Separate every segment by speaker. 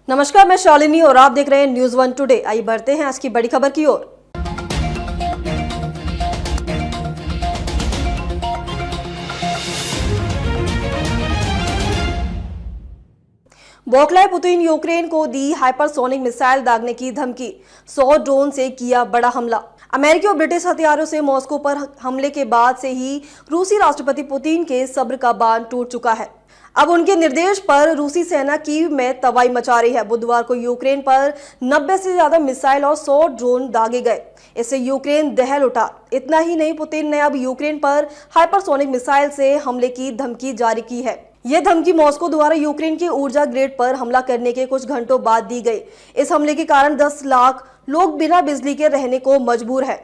Speaker 1: नमस्कार, मैं शालिनी और आप देख रहे हैं न्यूज़ वन टुडे। आइए बढ़ते हैं आज की बड़ी खबर की ओर। बौखलाए पुतिन, यूक्रेन को दी हाइपरसोनिक मिसाइल दागने की धमकी, 100 ड्रोन से किया बड़ा हमला। अमेरिकी और ब्रिटिश हथियारों से मॉस्को पर हमले के बाद से ही रूसी राष्ट्रपति पुतिन के सब्र का बांध टूट चुका है। अब उनके निर्देश पर रूसी सेना कीव में तबाही मचा रही है। बुधवार को यूक्रेन पर 90 से ज्यादा मिसाइल और 100 ड्रोन दागे गए। इससे यूक्रेन दहल उठा। इतना ही नहीं, पुतिन ने अब यूक्रेन पर हाइपरसोनिक मिसाइल से हमले की धमकी जारी की है। यह धमकी मॉस्को द्वारा यूक्रेन के ऊर्जा ग्रिड पर हमला करने के कुछ घंटों बाद दी गई। इस हमले के कारण 10 लाख लोग बिना बिजली के रहने को मजबूर है।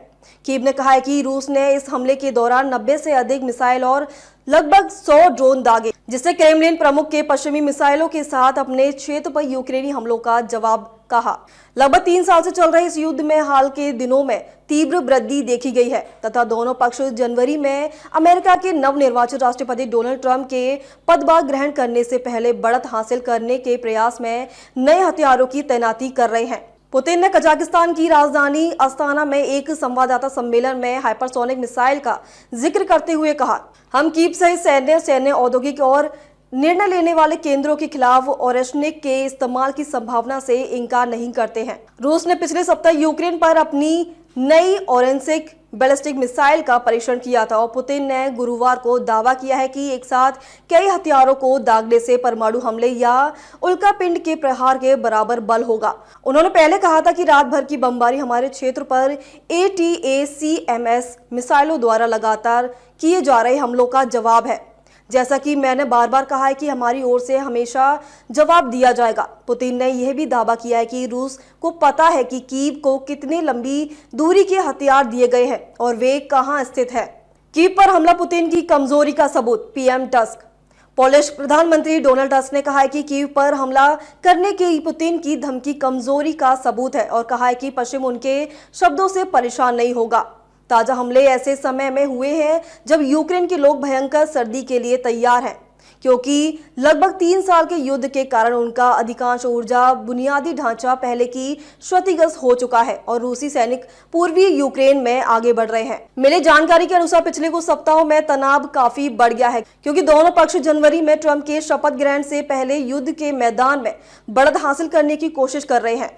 Speaker 1: कीव ने कहा है कि रूस ने इस हमले के दौरान 90 से अधिक मिसाइल और लगभग 100 ड्रोन दागे, जिससे क्रेमलिन प्रमुख के पश्चिमी मिसाइलों के साथ अपने क्षेत्र पर यूक्रेनी हमलों का जवाब कहा। लगभग 3 साल से चल रहे इस युद्ध में हाल के दिनों में तीव्र वृद्धि देखी गई है तथा दोनों पक्ष जनवरी में अमेरिका के नवनिर्वाचित राष्ट्रपति डोनाल्ड ट्रंप के पदभार ग्रहण करने से पहले बढ़त हासिल करने के प्रयास में नए हथियारों की तैनाती कर रहे हैं। पुतिन ने कजाकिस्तान की राजधानी अस्ताना में एक संवाददाता सम्मेलन में हाइपरसोनिक मिसाइल का जिक्र करते हुए कहा, हम कीव सहित सैन्य औद्योगिक और निर्णय लेने वाले केंद्रों के खिलाफ ओरेशनिक के इस्तेमाल की संभावना से इनकार नहीं करते हैं। रूस ने पिछले सप्ताह यूक्रेन पर अपनी नई ओरेंसिक बैलिस्टिक मिसाइल का परीक्षण किया था और पुतिन ने गुरुवार को दावा किया है कि एक साथ कई हथियारों को दागने से परमाणु हमले या उल्कापिंड के प्रहार के बराबर बल होगा। उन्होंने पहले कहा था कि रात भर की बमबारी हमारे क्षेत्र पर ATACMS मिसाइलों द्वारा लगातार किए जा रहे हमलों का जवाब है। जैसा कि मैंने बार बार कहा है कि हमारी ओर से हमेशा जवाब दिया जाएगा। पुतिन ने यह भी दावा किया है कि रूस को पता है कि कीव को कितनी लंबी दूरी के हथियार दिए गए हैं और वे कहां स्थित है। कीव पर हमला पुतिन की कमजोरी का सबूत, PM टस्क। पोलिश प्रधानमंत्री डोनाल्ड टस्क ने कहा है कि कीव पर हमला करने की पुतिन की धमकी कमजोरी का सबूत है और कहा है कि पश्चिम उनके शब्दों से परेशान नहीं होगा। ताजा हमले ऐसे समय में हुए हैं जब यूक्रेन के लोग भयंकर सर्दी के लिए तैयार हैं, क्योंकि लगभग 3 साल के युद्ध के कारण उनका अधिकांश ऊर्जा बुनियादी ढांचा पहले की क्षतिग्रस्त हो चुका है और रूसी सैनिक पूर्वी यूक्रेन में आगे बढ़ रहे हैं। मिली जानकारी के अनुसार पिछले कुछ सप्ताहों में तनाव काफी बढ़ गया है, क्योंकि दोनों पक्ष जनवरी में ट्रंप के शपथ ग्रहण से पहले युद्ध के मैदान में बढ़त हासिल करने की कोशिश कर रहे हैं।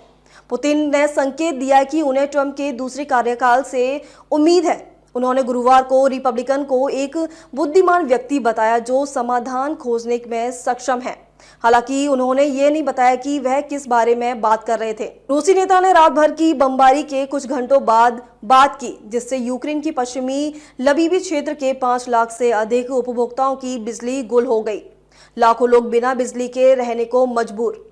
Speaker 1: पुतिन ने संकेत दिया कि उन्हें ट्रंप के दूसरे कार्यकाल से उम्मीद है। उन्होंने गुरुवार को रिपब्लिकन को एक बुद्धिमान व्यक्ति बताया जो समाधान खोजने में सक्षम है। हालांकि उन्होंने ये नहीं बताया कि वह किस बारे में बात कर रहे थे। रूसी नेता ने रात भर की बमबारी के कुछ घंटों बाद बात की, जिससे यूक्रेन की पश्चिमी लबीबी क्षेत्र के 5 लाख से अधिक उपभोक्ताओं की बिजली गुल हो गई। लाखों लोग बिना बिजली के रहने को मजबूर।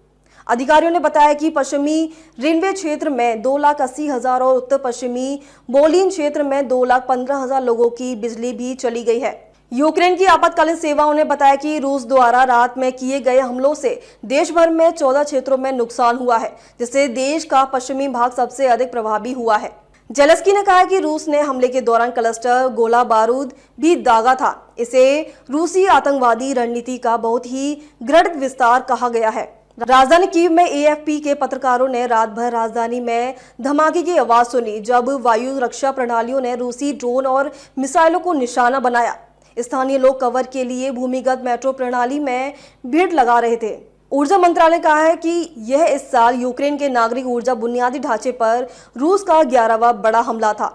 Speaker 1: अधिकारियों ने बताया कि पश्चिमी रिनवे क्षेत्र में 2,80,000 और उत्तर पश्चिमी बोलिन क्षेत्र में 2,15,000 लोगों की बिजली भी चली गई है। यूक्रेन की आपातकालीन सेवाओं ने बताया कि रूस द्वारा रात में किए गए हमलों से देश भर में 14 क्षेत्रों में नुकसान हुआ है, जिससे देश का पश्चिमी भाग सबसे अधिक प्रभावी हुआ है। जेलेंस्की ने कहा कि रूस ने हमले के दौरान क्लस्टर गोला बारूद भी दागा था। इसे रूसी आतंकवादी रणनीति का बहुत ही घृणित विस्तार कहा गया है। राजधानी कीव में AFP के पत्रकारों ने रात भर राजधानी में धमाके की आवाज सुनी, जब वायु रक्षा प्रणालियों ने रूसी ड्रोन और मिसाइलों को निशाना बनाया। स्थानीय लोग कवर के लिए भूमिगत मेट्रो प्रणाली में भीड़ लगा रहे थे। ऊर्जा मंत्रालय ने कहा है कि यह इस साल यूक्रेन के नागरिक ऊर्जा बुनियादी ढांचे पर रूस का 11वां बड़ा हमला था।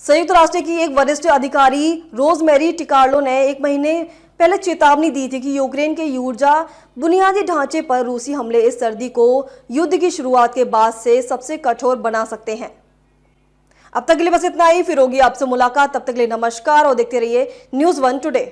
Speaker 1: संयुक्त राष्ट्र की एक वरिष्ठ अधिकारी रोजमेरी टिकार्लो ने 1 महीने पहले चेतावनी दी थी कि यूक्रेन के ऊर्जा बुनियादी ढांचे पर रूसी हमले इस सर्दी को युद्ध की शुरुआत के बाद से सबसे कठोर बना सकते हैं। अब तक के लिए बस इतना ही। फिर होगी आपसे मुलाकात, तब तक के लिए नमस्कार और देखते रहिए न्यूज़ वन टुडे।